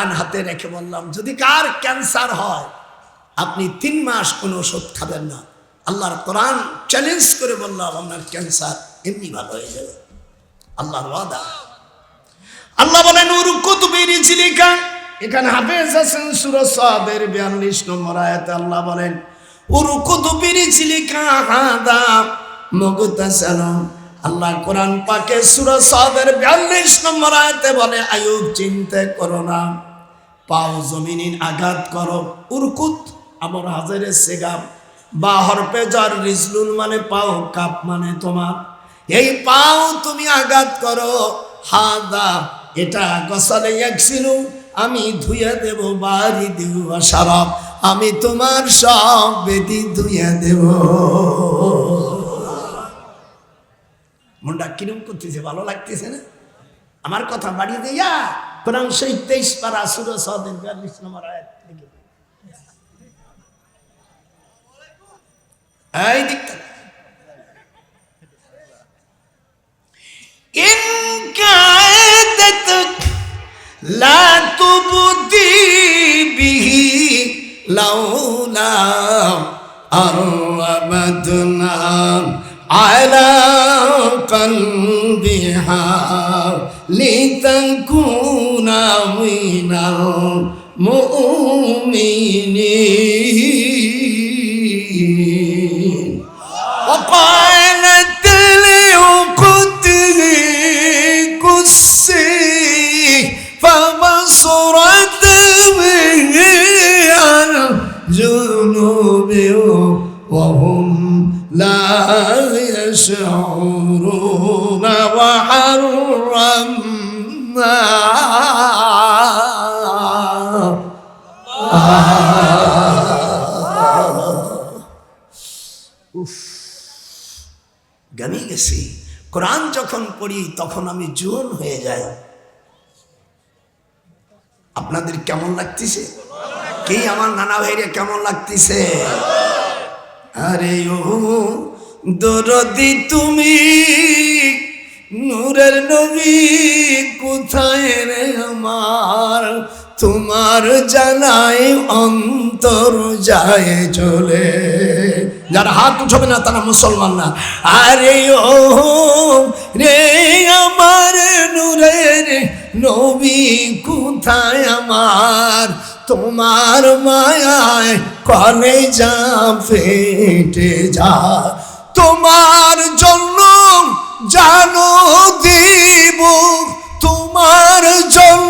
কোরআন হাতে রেখে বললাম, যদি কার ক্যান্সার হয় আপনি 3 মাস কোনো ওষুধ খাবেন না। আল্লাহর কোরআন চ্যালেঞ্জ করে বললাম, আপনার ক্যান্সার এমনি ভালো হয়ে যাবে, আল্লাহর ওয়াদা। আল্লাহ বলেন উরকুতু বিরিজলিকা, এখানে হাফেজ আছেন সূরা সাদের 42 নম্বর আয়াতে আল্লাহ বলেন উরকুতু বিরিজলিকা হাদা মুগতাসালুন। আল্লাহ কোরআন পাকে সূরা সাদের 42 নম্বর আয়াতে বলে, আয়ুব চিন্তা করো না, পাও জমিনিন আঘাত করো। উরকুত আমর হাজারে সেগাম, বা হরফে জার রিজলুন মানে পাও, কাপ মানে তোমার, এই পাও তুমি আঘাত করো। হাদা এটা গসালে ইয়াকসিলু, আমি ধুইয়া দেব, বাড়ি দেব সারাব, আমি তোমার সব বেদি ধুইয়া দেব। মনটা কিরম করতেছে, ভালো লাগতেছে না? আমার কথা বাড়িয়ে দিয়া কোরআন শরীফ 23 পারা সূরা সাদের 42 নম্বর আয়াত থেকে এই দিকটা ইন কাদাতুক লা তুবদি বিহি লাউলা আরবাদনা আলা কলবিহা লিতাকুনা মিনাল মুমিনিন। وقالت لأخته قصي فبصرت به عن جنوب وهم لا يشعرون وحرمنا গামি গেছি। কোরআন যখন পড়ি তখন আমি জোন হয়ে যাই। আপনাদের কেমন লাগতেছে? কি আমার নানা ভাইরে কেমন লাগতেছে? আরে ও দরদি তুমি নূরের নবী কোথায় রে আমার, তোমার জানাই অন্তর যায় চলে। যারা হাত উঠবে না তারা মুসলমান না। আরে ও রে আমার নূরের নবী কোথায় আমার, তোমার মায়ায় কলেজা ফেটে যায়, তোমার জন্য জানো দিব, তোমার জন্য